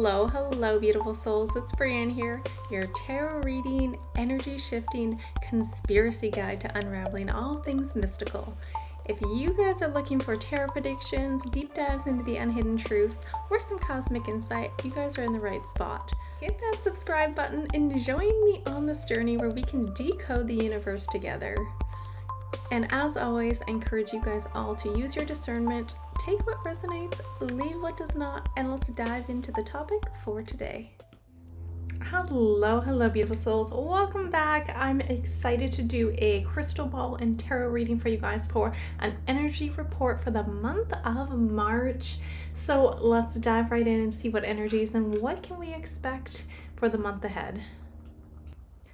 Hello, beautiful souls. It's Breanne here, your tarot reading, energy shifting, conspiracy guide to unraveling all things mystical. If you guys are looking for tarot predictions, deep dives into the unhidden truths, or some cosmic insight, you guys are in the right spot. Hit that subscribe button and join me on this journey where we can decode the universe together. And as always, I encourage you guys all to use your discernment, take what resonates, leave what does not, and let's dive into the topic for today. Hello, beautiful souls. Welcome back. I'm excited to do a crystal ball and tarot reading for you guys for an energy report for the month of March. So let's dive right in and see what energies and what can we expect for the month ahead.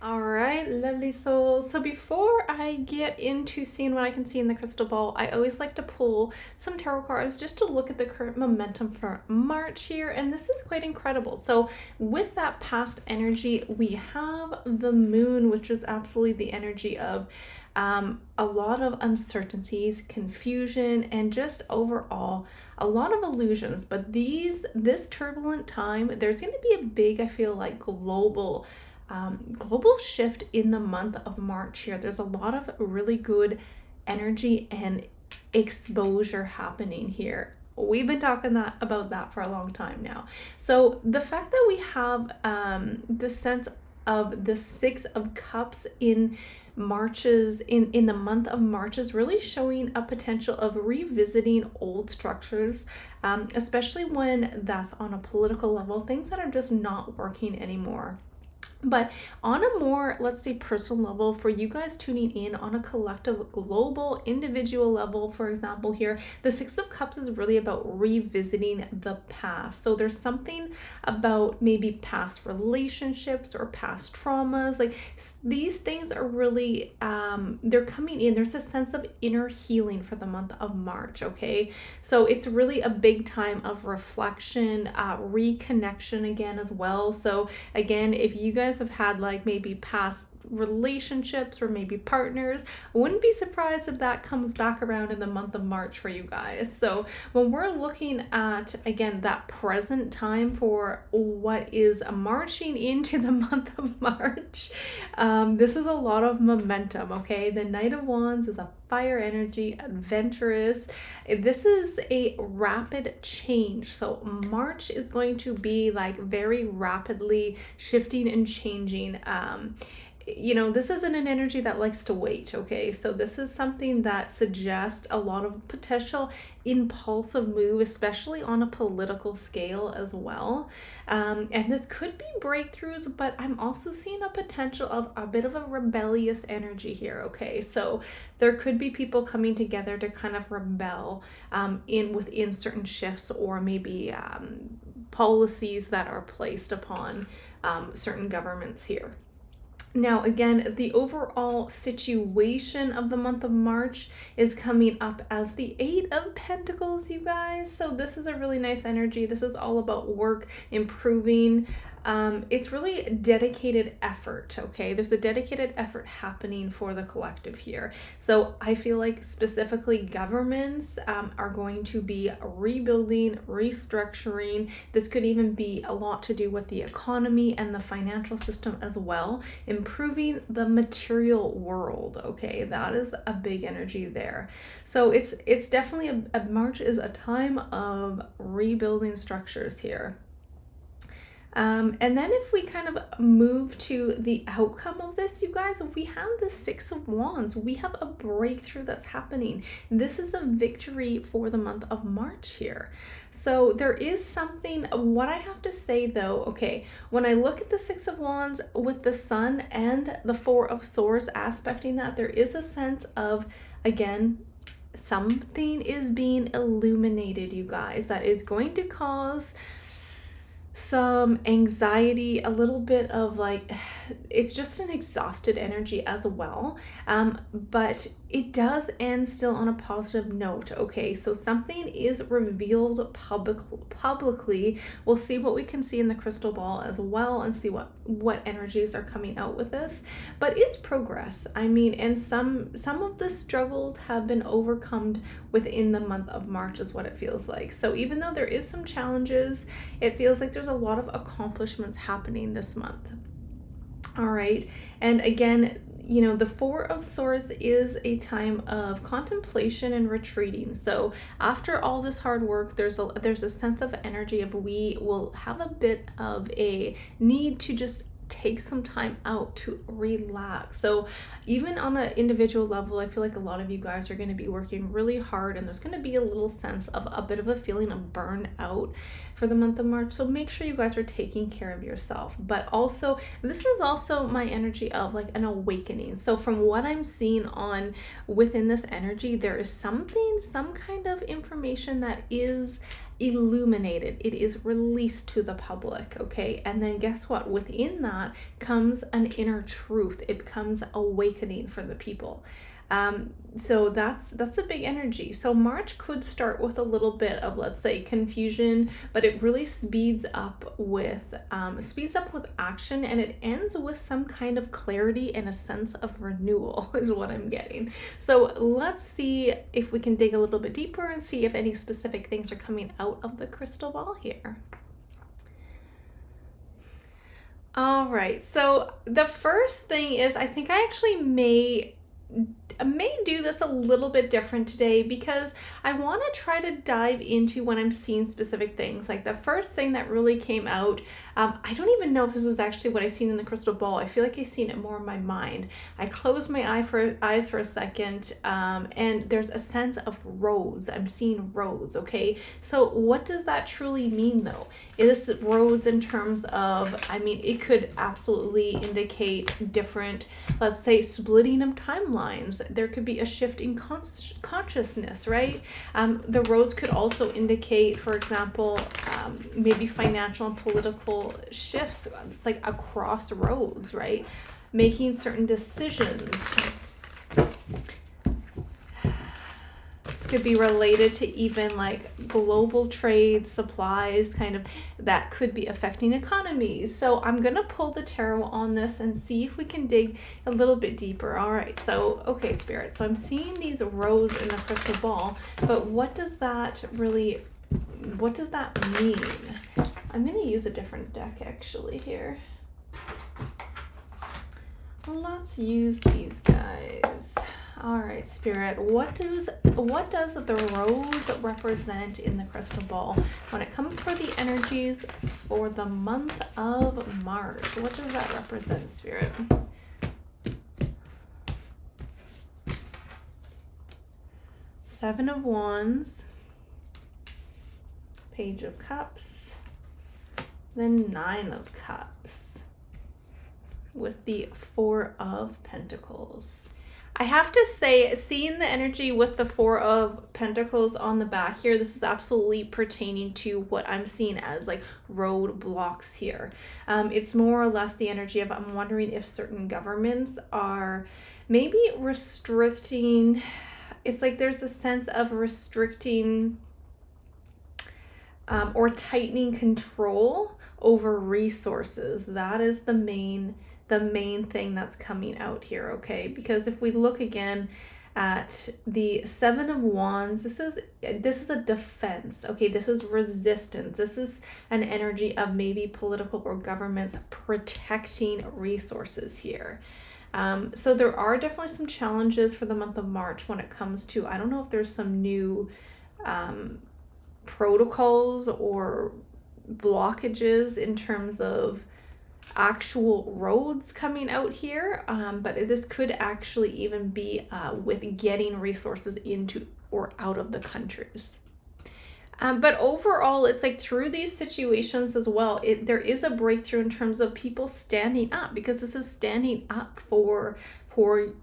All right, lovely souls. So before I get into seeing what I can see in the crystal ball, I always like to pull some tarot cards just to look at the current momentum for March here. And this is quite incredible. So with that past energy, we have the moon, which is absolutely the energy of a lot of uncertainties, confusion, and just overall a lot of illusions. But this turbulent time, there's going to be a big, I feel like, global shift in the month of March here. There's a lot of really good energy and exposure happening here. We've been talking about that for a long time now. So the fact that we have the sense of the Six of Cups in the month of March is really showing a potential of revisiting old structures, especially when that's on a political level, things that are just not working anymore. But on a more, let's say, personal level, for you guys tuning in on a collective, global, individual level, for example, here, the Six of Cups is really about revisiting the past. So there's something about maybe past relationships or past traumas. Like these things are really, they're coming in. There's a sense of inner healing for the month of March, okay? So it's really a big time of reflection, reconnection again as well. So again, if you guys have had like maybe past relationships or maybe partners, I wouldn't be surprised if that comes back around in the month of March for you guys. So when we're looking at, again, that present time for what is marching into the month of March, this is a lot of momentum, okay? The Knight of Wands is a fire energy, adventurous. This is a rapid change. So March is going to be like very rapidly shifting and changing. This isn't an energy that likes to wait, okay? So this is something that suggests a lot of potential impulsive move, especially on a political scale as well. And this could be breakthroughs, but I'm also seeing a potential of a bit of a rebellious energy here, okay? So there could be people coming together to kind of rebel within certain shifts or maybe policies that are placed upon certain governments here. Now, again, the overall situation of the month of March is coming up as the Eight of Pentacles, you guys. So this is a really nice energy. This is all about work, improving. It's really dedicated effort, okay? There's a dedicated effort happening for the collective here. So I feel like specifically governments are going to be rebuilding, restructuring. This could even be a lot to do with the economy and the financial system as well, improving the material world, okay? That is a big energy there. So it's definitely March is a time of rebuilding structures here. And then if we kind of move to the outcome of this, you guys, we have the Six of Wands. We have a breakthrough that's happening. This is a victory for the month of March here. So there is something, what I have to say though, okay, when I look at the Six of Wands with the Sun and the Four of Swords aspecting that, there is a sense of, again, something is being illuminated, you guys, that is going to cause some anxiety, a little bit of like, it's just an exhausted energy as well. But it does end still on a positive note. Okay, so something is revealed publicly. We'll see what we can see in the crystal ball as well and see what energies are coming out with this. But it's progress. I mean, and some of the struggles have been overcome within the month of March is what it feels like. So even though there is some challenges, it feels like there's there's a lot of accomplishments happening this month. All right. And again, you know, the Four of Swords is a time of contemplation and retreating. So after all this hard work, there's a sense of energy of we will have a bit of a need to just take some time out to relax. So even on an individual level, I feel like a lot of you guys are going to be working really hard, and there's going to be a little sense of a bit of a feeling of burnout for the month of March. So make sure you guys are taking care of yourself. But also, this is also my energy of like an awakening. So from what I'm seeing on within this energy, there is some kind of information that is illuminated. It is released to the public, okay? And then guess what? Within that comes an inner truth. It becomes awakening for the people. So that's a big energy. So March could start with a little bit of, let's say, confusion, but it really speeds up with action, and it ends with some kind of clarity and a sense of renewal is what I'm getting. So let's see if we can dig a little bit deeper and see if any specific things are coming out of the crystal ball here. All right, so the first thing is, I think I actually may do this a little bit different today, because I want to try to dive into when I'm seeing specific things. Like the first thing that really came out, I don't even know if this is actually what I seen in the crystal ball. I feel like I seen it more in my mind. I closed my eyes for a second, and there's a sense of roads. I'm seeing roads, okay? So what does that truly mean though? Is this roads in terms of, I mean, it could absolutely indicate different, let's say, splitting of timelines. There could be a shift in consciousness, right? The roads could also indicate, for example, maybe financial and political shifts. It's like across roads, right? Making certain decisions. This could be related to even like global trade, supplies, kind of, that could be affecting economies. So I'm going to pull the tarot on this and see if we can dig a little bit deeper. All right. So, okay, Spirit. So I'm seeing these rows in the crystal ball, but what does that mean? I'm going to use a different deck actually here. Let's use these guys. All right, Spirit, what does the rose represent in the crystal ball when it comes for the energies for the month of March? What does that represent, Spirit? Seven of Wands, Page of Cups, then Nine of Cups, with the Four of Pentacles. I have to say, seeing the energy with the Four of Pentacles on the back here, this is absolutely pertaining to what I'm seeing as like roadblocks here. It's more or less the energy of, I'm wondering if certain governments are maybe restricting. It's like there's a sense of restricting or tightening control over resources. That is the main thing that's coming out here, okay? Because if we look again at the Seven of Wands, this is a defense, okay? This is resistance. This is an energy of maybe political or governments protecting resources here. So there are definitely some challenges for the month of March when it comes to, I don't know if there's some new protocols or blockages in terms of actual roads coming out here, but this could actually even be with getting resources into or out of the countries. But overall, it's like through these situations as well, there is a breakthrough in terms of people standing up, because this is standing up for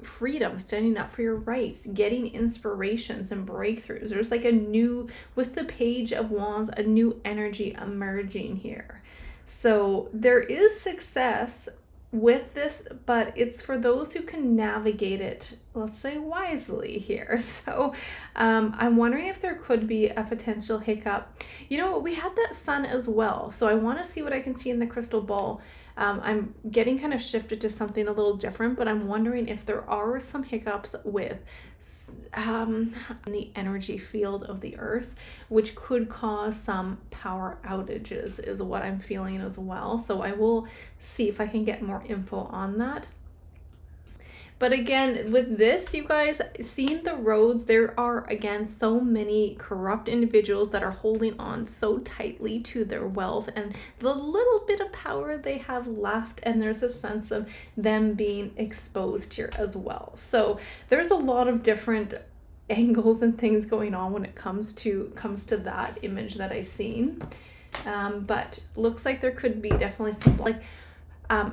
freedom, standing up for your rights, getting inspirations and breakthroughs. There's like with the Page of Wands, a new energy emerging here. So there is success with this, but it's for those who can navigate it, let's say, wisely here. So I'm wondering if there could be a potential hiccup. You know, we had that Sun as well. So I want to see what I can see in the crystal ball I'm getting kind of shifted to something a little different, but I'm wondering if there are some hiccups with the energy field of the earth, which could cause some power outages, is what I'm feeling as well. So I will see if I can get more info on that. But again, with this, you guys, seeing the roads, there are, again, so many corrupt individuals that are holding on so tightly to their wealth and the little bit of power they have left. And there's a sense of them being exposed here as well. So there's a lot of different angles and things going on when it comes to that image that I seen. But looks like there could be definitely some like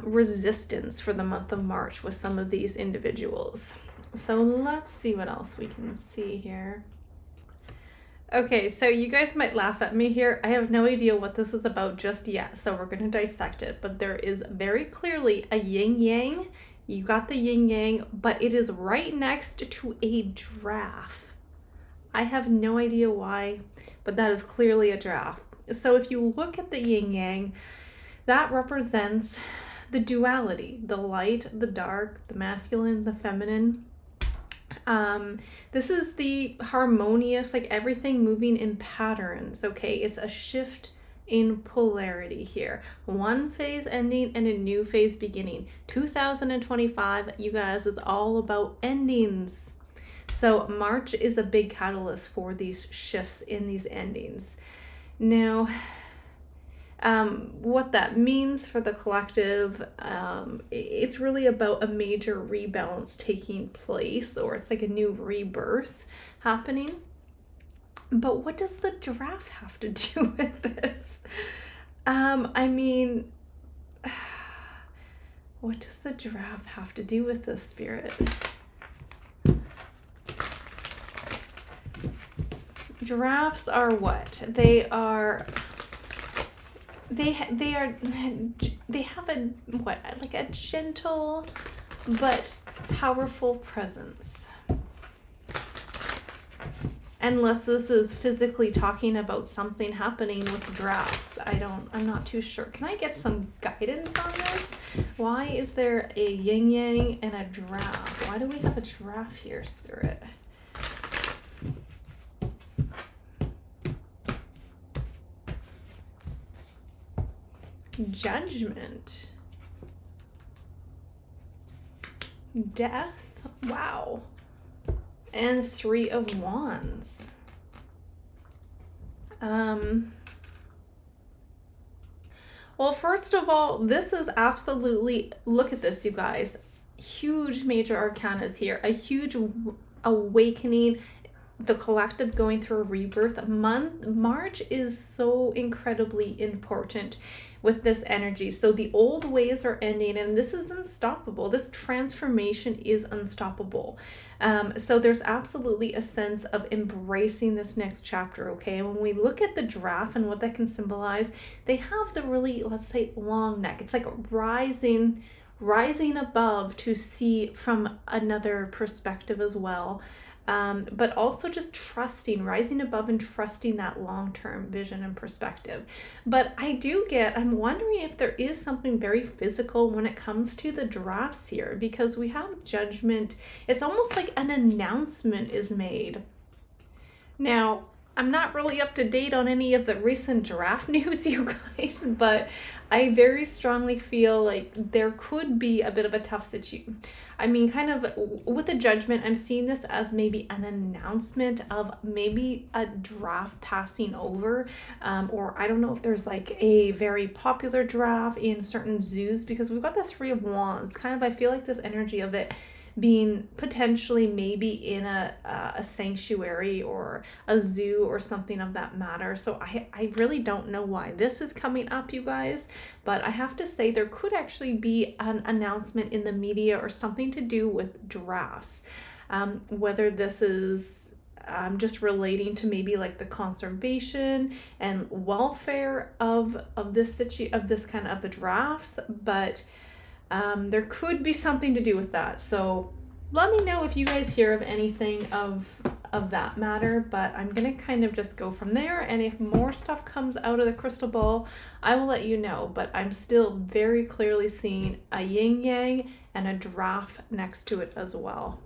resistance for the month of March with some of these individuals. So let's see what else we can see here. Okay, so you guys might laugh at me here. I have no idea what this is about just yet, so we're going to dissect it. But there is very clearly a yin-yang. You got the yin-yang, but it is right next to a giraffe. I have no idea why, but that is clearly a giraffe. So if you look at the yin-yang, that represents the duality, the light, the dark, the masculine, the feminine. This is the harmonious, like everything moving in patterns, okay? It's a shift in polarity here. One phase ending and a new phase beginning. 2025, you guys, is all about endings. So March is a big catalyst for these shifts in these endings. Now, what that means for the collective, it's really about a major rebalance taking place, or it's like a new rebirth happening. But what does the giraffe have to do with this? I mean, what does the giraffe have to do with this, Spirit? Giraffes are what? They have a what, like a gentle but powerful presence. Unless this is physically talking about something happening with giraffes. I'm not too sure. Can I get some guidance on this? Why is there a yin yang and a giraffe? Why do we have a giraffe here, Spirit? Judgment, death, wow, and 3 of Wands. Well, first of all, this is absolutely, look at this, you guys, huge major arcanas here, a huge awakening, the collective going through a rebirth month. March is so incredibly important with this energy. So the old ways are ending, and this is unstoppable. This transformation is unstoppable. So there's absolutely a sense of embracing this next chapter, okay? When we look at the giraffe and what that can symbolize, they have the really, let's say, long neck. It's like rising above to see from another perspective as well. But also just trusting, rising above and trusting that long-term vision and perspective. But I'm wondering if there is something very physical when it comes to the giraffes here, because we have judgment. It's almost like an announcement is made. Now, I'm not really up to date on any of the recent giraffe news, you guys, but I very strongly feel like there could be a bit of a tough situation. I mean, kind of with a judgment, I'm seeing this as maybe an announcement of maybe a giraffe passing over, or I don't know if there's like a very popular giraffe in certain zoos, because we've got the 3 of Wands. Kind of, I feel like this energy of it being potentially maybe in a sanctuary or a zoo or something of that matter. So I really don't know why this is coming up, you guys, but I have to say there could actually be an announcement in the media or something to do with giraffes. Whether this is just relating to maybe like the conservation and welfare of the giraffes, but there could be something to do with that. So let me know if you guys hear of anything of of that matter, but I'm gonna kind of just go from there, and if more stuff comes out of the crystal ball, I will let you know. But I'm still very clearly seeing a yin yang and a giraffe next to it as well.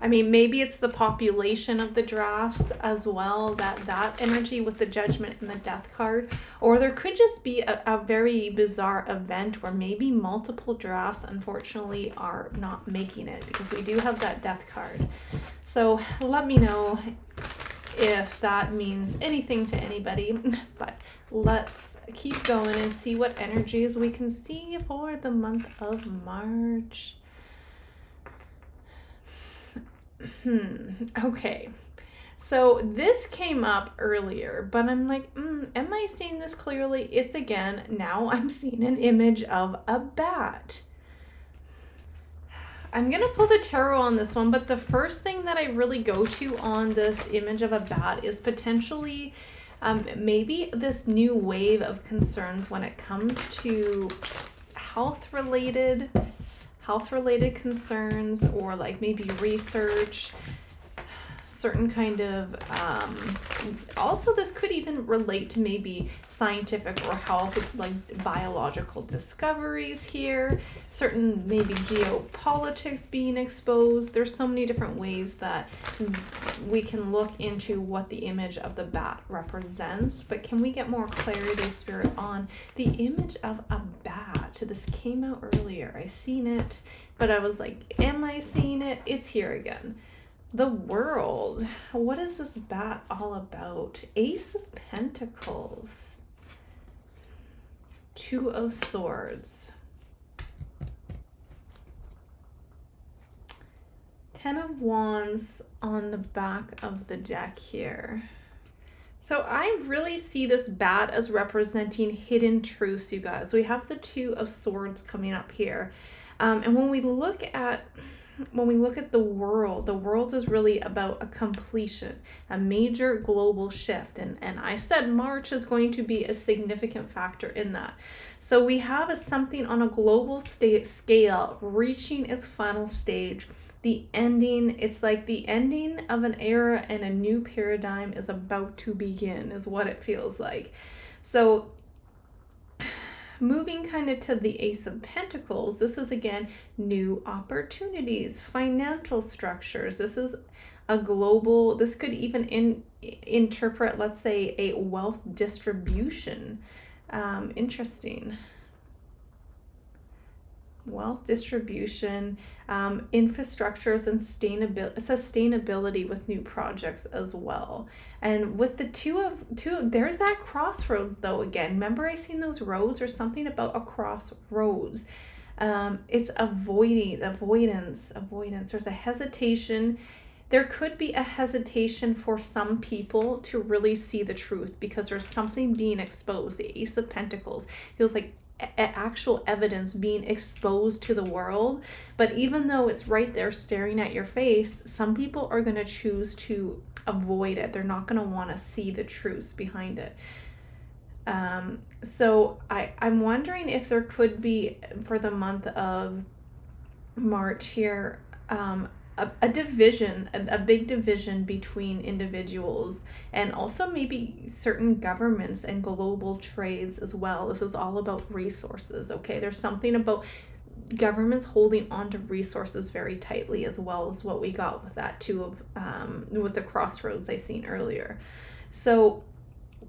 I mean, maybe it's the population of the giraffes as well, that energy with the judgment and the death card. Or there could just be a very bizarre event where maybe multiple giraffes, unfortunately, are not making it, because we do have that death card. So let me know if that means anything to anybody. But let's keep going and see what energies we can see for the month of March. Okay, so this came up earlier, but I'm like, am I seeing this clearly? It's again, now I'm seeing an image of a bat. I'm gonna pull the tarot on this one, but the first thing that I really go to on this image of a bat is potentially maybe this new wave of concerns when it comes to health related concerns, or like maybe research, certain kind of also this could even relate to maybe scientific or health, like biological discoveries here, certain maybe geopolitics being exposed. There's so many different ways that we can look into what the image of the bat represents, but can we get more clarity, Spirit, on the image of a bat? This came out earlier, I seen it, but I was like, am I seeing it? It's here again. The World. What is this bat all about? Ace of Pentacles. Two of Swords. Ten of Wands on the back of the deck here. So I really see this bat as representing hidden truths, you guys. We have the Two of Swords coming up here. And when we look at the world is really about a completion, a major global shift. And I said March is going to be a significant factor in that. So we have something on a global scale reaching its final stage. The ending, it's like the ending of an era and a new paradigm is about to begin, is what it feels like. So moving kind of to the Ace of Pentacles, this is again new opportunities, financial structures. This is a global, this could even interpret, let's say, a wealth distribution. Interesting. Wealth distribution, infrastructures, and sustainability with new projects as well. And with the two, there's that crossroads though again. Remember I seen those roads, or something about a crossroads. It's avoidance. There's a hesitation. There could be a hesitation for some people to really see the truth, because there's something being exposed. The Ace of Pentacles feels like actual evidence being exposed to the world, but even though it's right there staring at your face, some people are going to choose to avoid it. They're not going to want to see the truths behind it. So I'm wondering if there could be, for the month of March here, a division, a big division between individuals, and also maybe certain governments and global trades as well. This is all about resources, okay? There's something about governments holding on to resources very tightly, as well as what we got with that Two of, with the crossroads I seen earlier. So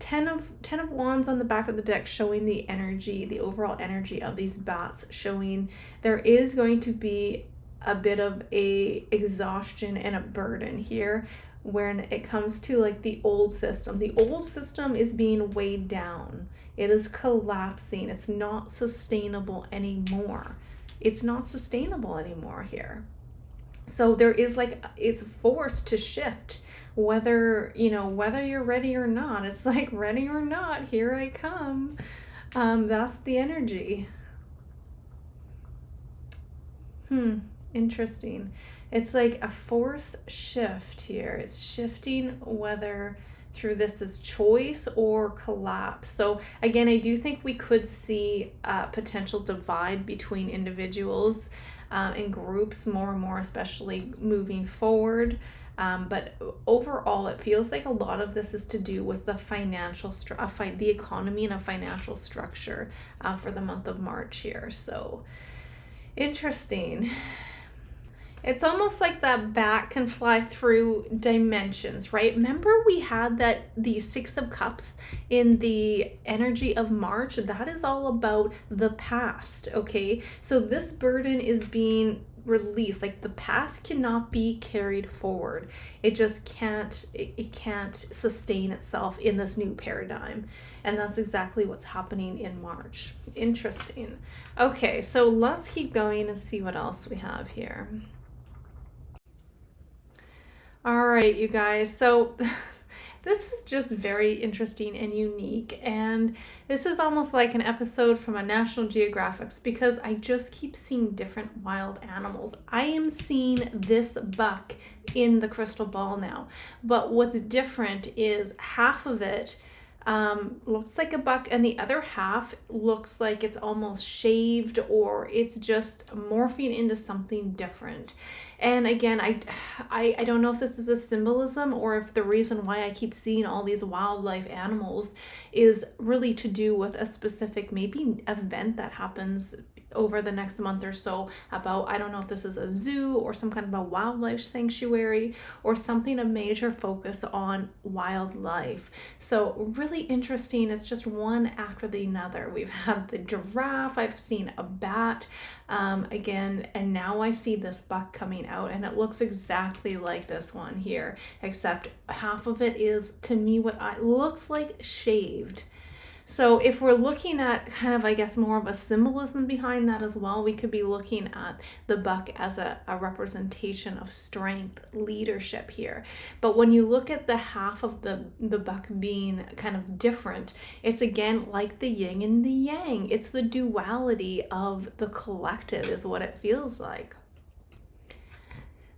Ten of Wands on the back of the deck, showing the energy, the overall energy of these bats, showing there is going to be a bit of a exhaustion and a burden here when it comes to like the old system. The old system is being weighed down. It is collapsing. It's not sustainable anymore. It's not sustainable anymore here. So there is like, it's forced to shift, whether you're ready or not. It's like, ready or not, here I come. That's the energy. Interesting. It's like a force shift here. It's shifting whether through this is choice or collapse. So again, I do think we could see a potential divide between individuals and groups more and more, especially moving forward. But overall, it feels like a lot of this is to do with the the economy and a financial structure for the month of March here. So interesting. It's almost like that bat can fly through dimensions, right? Remember we had the Six of Cups in the energy of March? That is all about the past, okay? So this burden is being released. Like the past cannot be carried forward. It just can't, it can't sustain itself in this new paradigm. And that's exactly what's happening in March. Interesting. Okay, so let's keep going and see what else we have here. All right, you guys. So this is just very interesting and unique. And this is almost like an episode from a National Geographic's because I just keep seeing different wild animals. I am seeing this buck in the crystal ball now. But what's different is half of it looks like a buck and the other half looks like it's almost shaved or it's just morphing into something different. And again, I don't know if this is a symbolism or if the reason why I keep seeing all these wildlife animals is really to do with a specific maybe event that happens over the next month or so about, I don't know if this is a zoo or some kind of a wildlife sanctuary or something, a major focus on wildlife. So really interesting. It's just one after the other. We've had the giraffe, I've seen a bat again, and now I see this buck coming out and it looks exactly like this one here, except half of it is to me what looks like shaved. So if we're looking at kind of, I guess, more of a symbolism behind that as well, we could be looking at the buck as a representation of strength, leadership here. But when you look at the half of the buck being kind of different, it's again like the yin and the yang. It's the duality of the collective is what it feels like.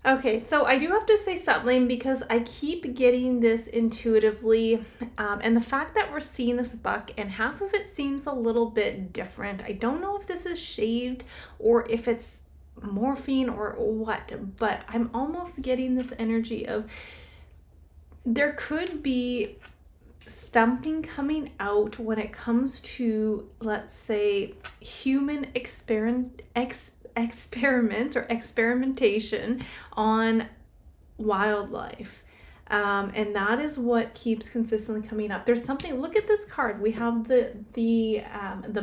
Okay, so I do have to say something because I keep getting this intuitively, and the fact that we're seeing this buck and half of it seems a little bit different. I don't know if this is shaved or if it's morphine or what, but I'm almost getting this energy of there could be something coming out when it comes to, let's say, human experiment or experimentation on wildlife. And that is what keeps consistently coming up. There's something, look at this card. We have the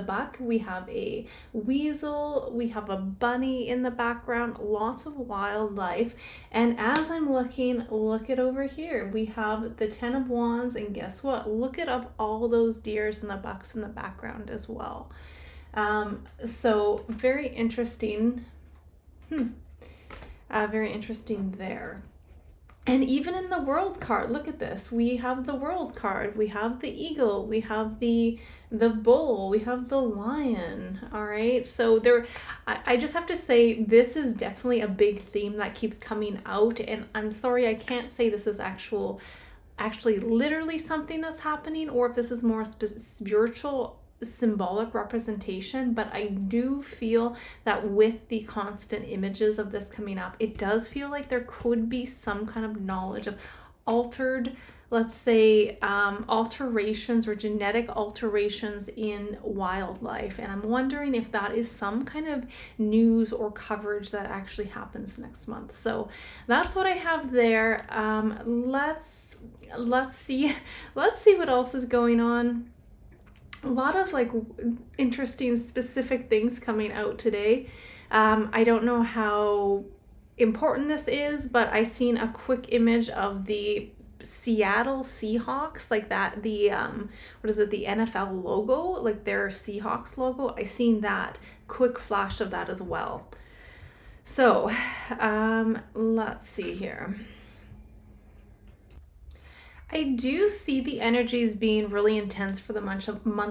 buck, we have a weasel, we have a bunny in the background, lots of wildlife. And as I'm looking, look at over here. We have the 10 of Wands, and guess what? Look at up all those deers and the bucks in the background as well. So very interesting. Very interesting there. And even in the world card, look at this. We have the world card, we have the eagle, we have the bull, we have the lion. All right. So I just have to say this is definitely a big theme that keeps coming out. And I'm sorry, I can't say this is actually literally something that's happening or if this is more spiritual symbolic representation, but I do feel that with the constant images of this coming up, it does feel like there could be some kind of knowledge of altered, let's say, alterations or genetic alterations in wildlife. And I'm wondering if that is some kind of news or coverage that actually happens next month. So that's what I have there. Let's see what else is going on. A lot of like interesting specific things coming out today. I don't know how important this is, but I seen a quick image of the Seattle Seahawks, like that, the what is it, the NFL logo, like their Seahawks logo. I seen that quick flash of that as well. So let's see here. I do see the energies being really intense for the month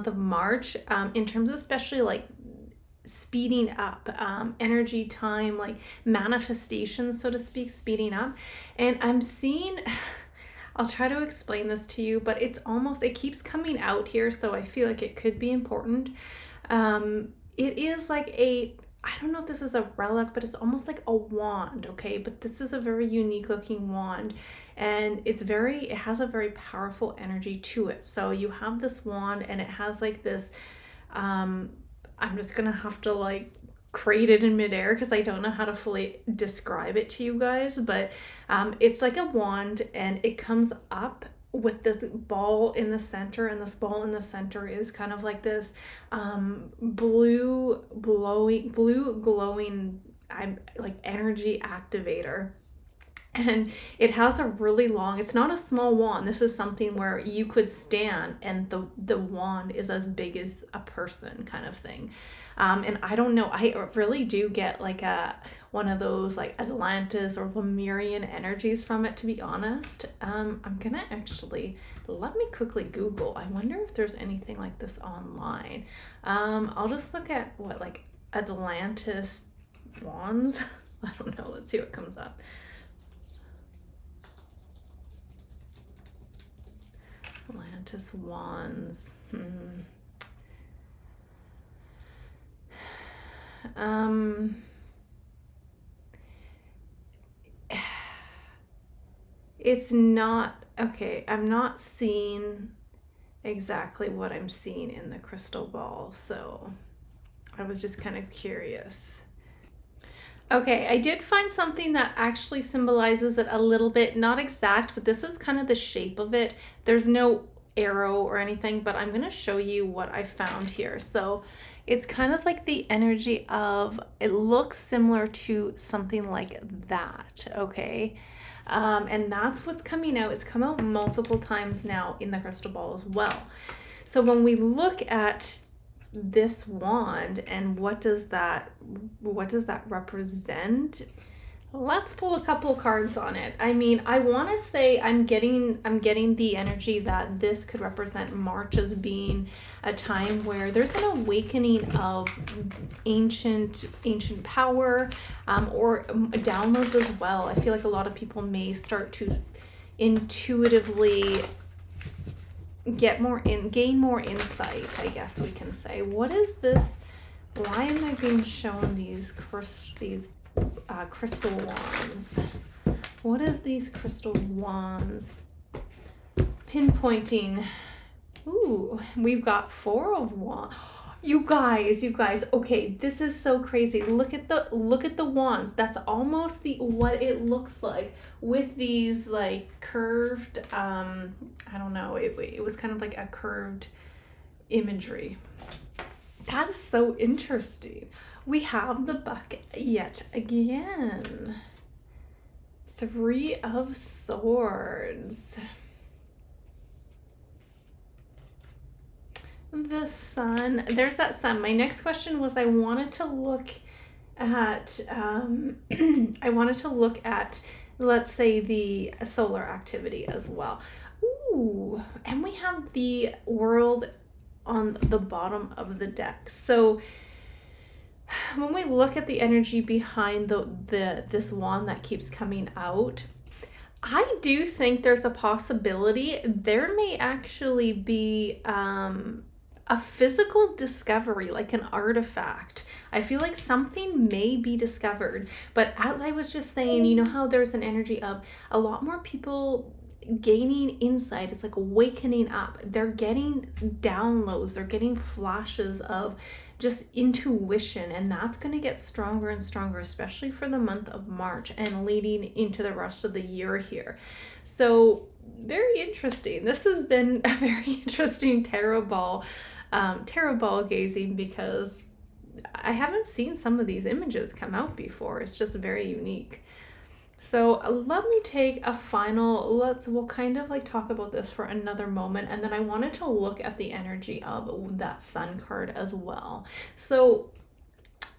of March, in terms of especially like speeding up, energy, time, like manifestation, so to speak, speeding up. And I'm seeing, I'll try to explain this to you, but it's almost, it keeps coming out here, so I feel like it could be important. It is like I don't know if this is a relic, but it's almost like a wand, okay? But this is a very unique looking wand, and it has a very powerful energy to it. So you have this wand and it has like this, I'm just gonna have to like create it in midair because I don't know how to fully describe it to you guys, but it's like a wand and it comes up with this ball in the center, and this ball in the center is kind of like this blue glowing, I'm like energy activator. And it has a really long, it's not a small wand. This is something where you could stand and the wand is as big as a person kind of thing. And I don't know, I really do get like one of those like Atlantis or Lemurian energies from it, to be honest. I'm gonna actually, let me quickly Google. I wonder if there's anything like this online. I'll just look at what, like Atlantis wands. I don't know, let's see what comes up. Atlantis wands. It's not, okay, I'm not seeing exactly what I'm seeing in the crystal ball, so I was just kind of curious. Okay, I did find something that actually symbolizes it a little bit, not exact, but this is kind of the shape of it. There's no arrow or anything, but I'm going to show you what I found here. So it's kind of like the energy of, it looks similar to something like that, okay? And that's what's coming out. It's come out multiple times now in the crystal ball as well. So when we look at this wand and what does that represent, let's pull a couple cards on it. I mean, I want to say I'm getting the energy that this could represent March as being a time where there's an awakening of ancient power, or downloads as well. I feel like a lot of people may start to intuitively gain more insight, I guess we can say. What is this? Why am I being shown these crystal wands? What is these crystal wands pinpointing? Ooh, we've got 4 of wands. You guys, okay, this is so crazy. Look at the wands. That's almost what it looks like with these like curved, I don't know, it was kind of like a curved imagery. That's so interesting. We have the bucket yet again. 3 of Swords. The sun. There's that sun. My next question was I wanted to look at let's say the solar activity as well. Ooh, and we have the world on the bottom of the deck. So when we look at the energy behind this wand that keeps coming out, I do think there's a possibility there may actually be a physical discovery, like an artifact. I feel like something may be discovered. But as I was just saying, you know how there's an energy of a lot more people gaining insight. It's like wakening up. They're getting downloads. They're getting flashes of just intuition, and that's going to get stronger and stronger, especially for the month of March and leading into the rest of the year here. So very interesting. This has been a very interesting tarot ball gazing, because I haven't seen some of these images come out before. It's just very unique. So let me take a final, we'll kind of like talk about this for another moment, and then I wanted to look at the energy of that sun card as well. So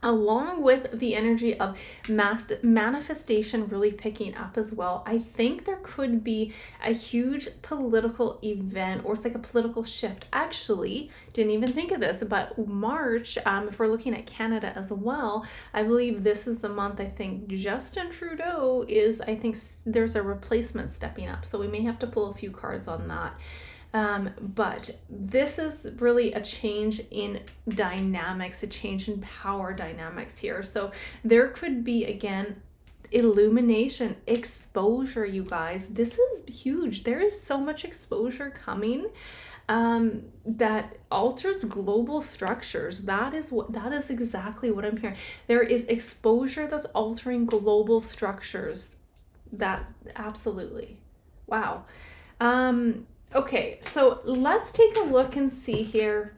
along with the energy of manifestation really picking up as well, I think there could be a huge political event, or it's like a political shift. Actually, didn't even think of this, but March, if we're looking at Canada as well, I believe this is the month, I think Justin Trudeau is, I think there's a replacement stepping up. So we may have to pull a few cards on that. But this is really a change in dynamics, a change in power dynamics here. So there could be, again, illumination, exposure, you guys. This is huge. There is so much exposure coming that alters global structures. That is exactly what I'm hearing. There is exposure that's altering global structures. That absolutely. Wow. Okay, so let's take a look and see here.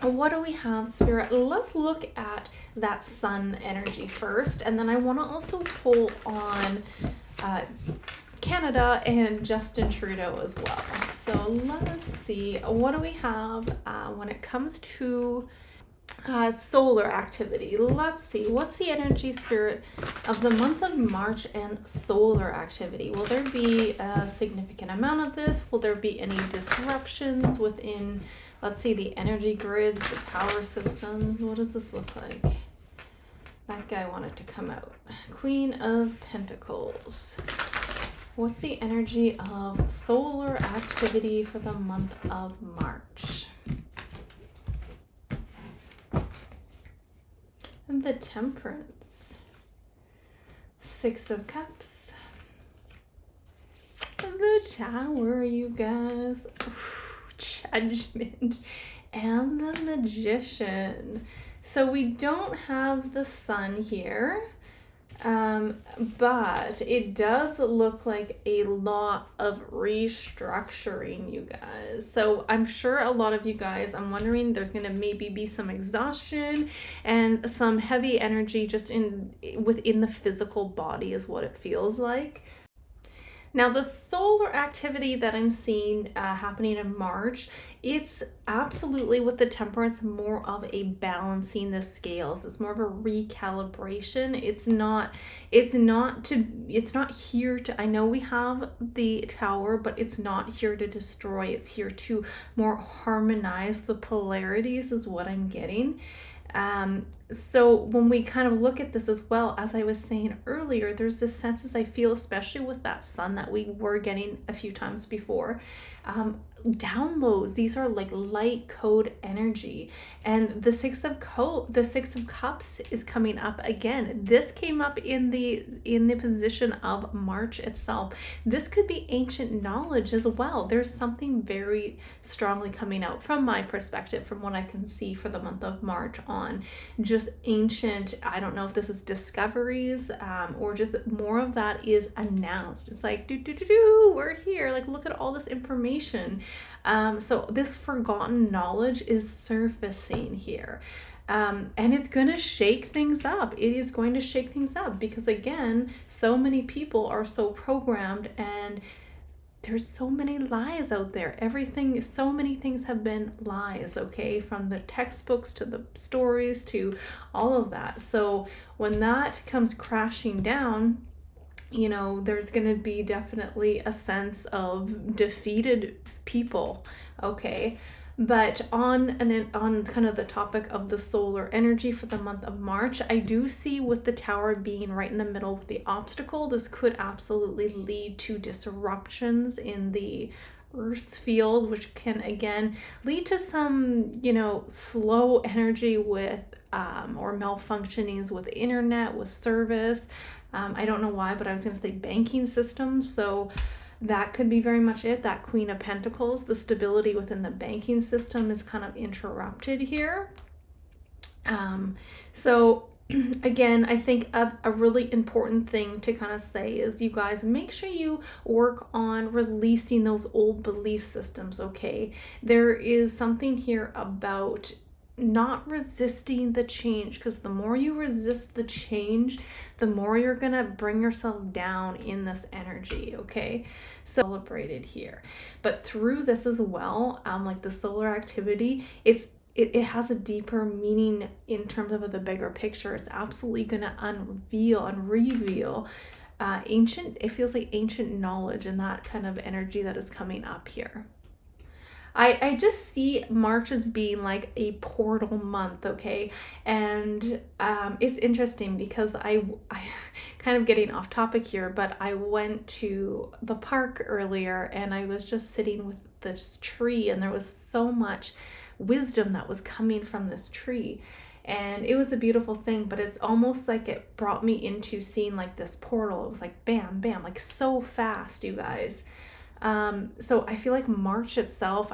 What do we have, Spirit? Let's look at that sun energy first, and then I want to also pull on Canada and Justin Trudeau as well. So let's see, what do we have when it comes to solar activity? Let's see, what's the energy, Spirit, of the month of March and solar activity? Will there be a significant amount of this? Will there be any disruptions within, let's see, the energy grids, the power systems? What does this look like? That guy wanted to come out. Queen of Pentacles. What's the energy of solar activity for the month of March? And the Temperance. Six of Cups. The Tower, you guys. Judgment. And the Magician. So we don't have the Sun here. But it does look like a lot of restructuring, you guys. So I'm sure a lot of you guys, I'm wondering, there's going to maybe be some exhaustion and some heavy energy just within the physical body is what it feels like. Now, the solar activity that I'm seeing happening in March, it's absolutely with the Temperance more of a balancing the scales. It's more of a recalibration. It's not here to, I know we have the Tower, but it's not here to destroy. It's here to more harmonize the polarities is what I'm getting. So when we kind of look at this as well, as I was saying earlier, there's this sense, as I feel, especially with that Sun that we were getting a few times before, downloads. These are like light code energy, and the Six of Cups is coming up again. This came up in the position of March itself. This could be ancient knowledge as well. There's something very strongly coming out from my perspective, from what I can see for the month of March on just ancient. I don't know if this is discoveries or just more of that is announced. It's like we're here, like look at all this information. So this forgotten knowledge is surfacing here. And it's going to shake things up. It is going to shake things up because, again, so many people are so programmed and there's so many lies out there. So many things have been lies, okay? From the textbooks to the stories to all of that. So when that comes crashing down, you know, there's going to be definitely a sense of defeated people, okay? But on kind of the topic of the solar energy for the month of March, I do see with the Tower being right in the middle with the obstacle, this could absolutely lead to disruptions in the Earth's field, which can again lead to some, you know, slow energy with or malfunctionings with internet, with service. I don't know why, but I was going to say banking system. So that could be very much it. That Queen of Pentacles, the stability within the banking system is kind of interrupted here. So again, I think a really important thing to kind of say is, you guys, make sure you work on releasing those old belief systems, okay? There is something here about not resisting the change, because the more you resist the change, the more you're gonna bring yourself down in this energy, okay? So celebrated here, but through this as well, like the solar activity, it has a deeper meaning in terms of the bigger picture. It's absolutely gonna unveil and reveal it feels like ancient knowledge and that kind of energy that is coming up here. I just see March as being like a portal month, okay? And it's interesting because I kind of getting off topic here, but I went to the park earlier and I was just sitting with this tree, and there was so much wisdom that was coming from this tree. And it was a beautiful thing, but it's almost like it brought me into seeing like this portal. It was like bam, bam, like so fast, you guys. So I feel like March itself,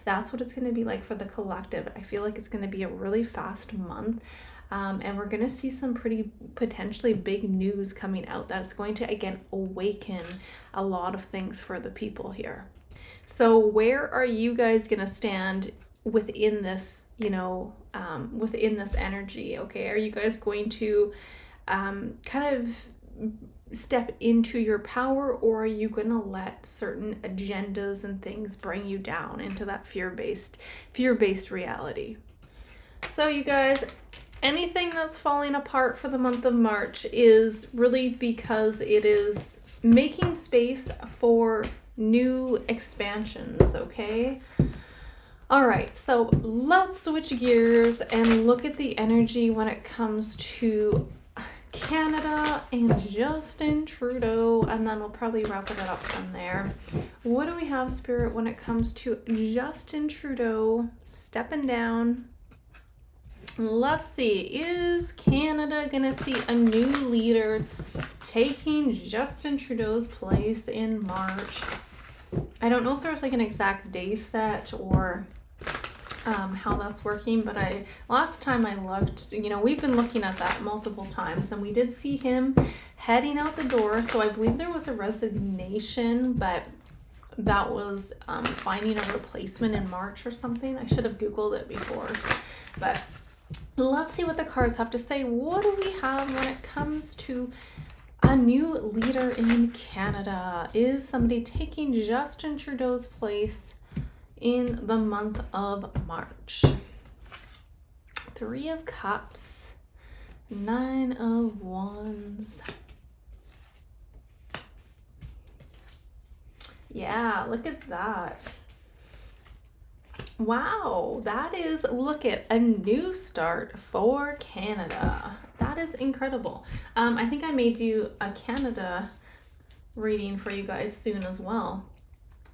that's what it's going to be like for the collective. I feel like it's going to be a really fast month. And we're going to see some pretty potentially big news coming out that's going to, again, awaken a lot of things for the people here. So where are you guys going to stand within this, within this energy? Okay. Are you guys going to kind of step into your power, or are you going to let certain agendas and things bring you down into that fear-based reality? So you guys, anything that's falling apart for the month of March is really because it is making space for new expansions, okay? All right, so let's switch gears and look at the energy when it comes to Canada and Justin Trudeau, and then we'll probably wrap it up from there. What do we have, Spirit, when it comes to Justin Trudeau stepping down? Let's see, is Canada gonna see a new leader taking Justin Trudeau's place in March? I don't know if there's like an exact day set or how that's working, but last time I looked, we've been looking at that multiple times, and we did see him heading out the door. So I believe there was a resignation, but that was finding a replacement in March or something. I should have Googled it before, but let's see what the cards have to say. What do we have when it comes to a new leader in Canada? Is somebody taking Justin Trudeau's place in the month of March? 3 of Cups, 9 of Wands. Yeah, look at that. Wow, that is, look at a new start for Canada. That is incredible. I think I may do a Canada reading for you guys soon as well.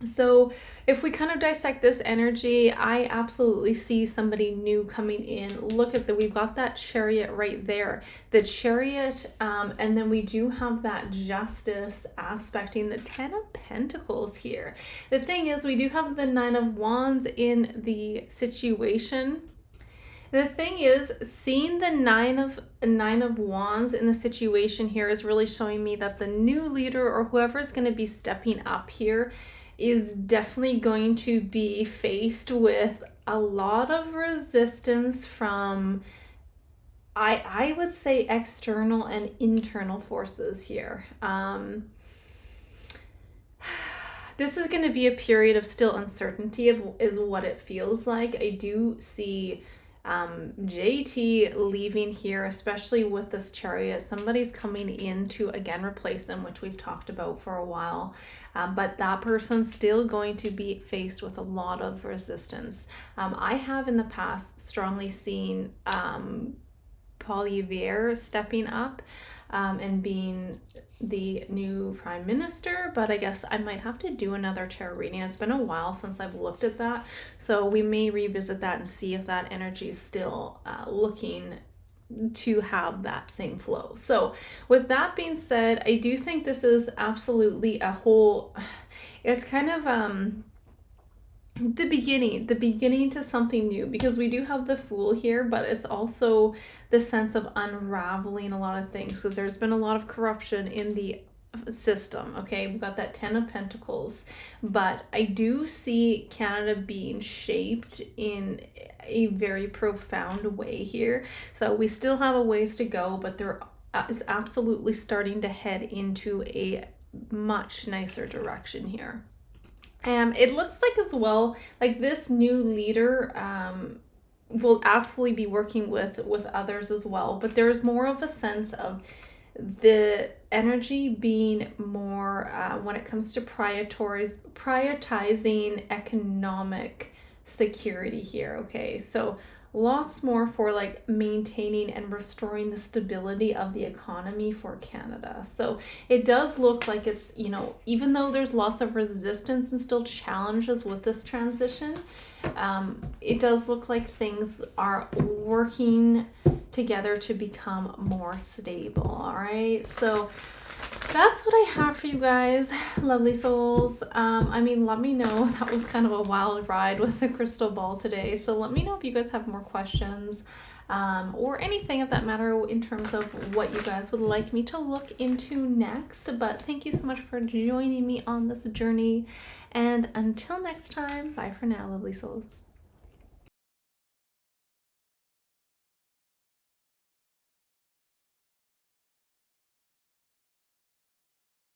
So if we kind of dissect this energy, I absolutely see somebody new coming in. Look at we've got that Chariot right there, the Chariot, and then we do have that Justice aspecting the 10 of Pentacles here. The thing is, we do have the 9 of Wands in the situation. The thing is, seeing the nine of Wands in the situation here is really showing me that the new leader, or whoever is going to be stepping up here, is definitely going to be faced with a lot of resistance from, I would say, external and internal forces here. This is going to be a period of still uncertainty, is what it feels like. I do see JT leaving here, especially with this Chariot. Somebody's coming in to again replace him, which we've talked about for a while, but that person's still going to be faced with a lot of resistance. I have in the past strongly seen Paul Yver stepping up and being the new prime minister, but I guess I might have to do another tarot reading. It's been a while since I've looked at that, so we may revisit that and see if that energy is still looking to have that same flow. So with that being said, I do think this is absolutely it's kind of the beginning to something new, because we do have the Fool here, but it's also the sense of unraveling a lot of things, because there's been a lot of corruption in the system. Okay, we've got that 10 of Pentacles, but I do see Canada being shaped in a very profound way here. So we still have a ways to go, but there is absolutely starting to head into a much nicer direction here. It looks like as well, like this new leader will absolutely be working with others as well, but there's more of a sense of the energy being more when it comes to prioritizing economic security here. Okay, so lots more for like maintaining and restoring the stability of the economy for Canada. So it does look like it's, you know, even though there's lots of resistance and still challenges with this transition, it does look like things are working together to become more stable. All right, so that's what I have for you guys, lovely souls. I mean, let me know. That was kind of a wild ride with the crystal ball today. So let me know if you guys have more questions, or anything of that matter in terms of what you guys would like me to look into next. But thank you so much for joining me on this journey. And until next time, bye for now, lovely souls.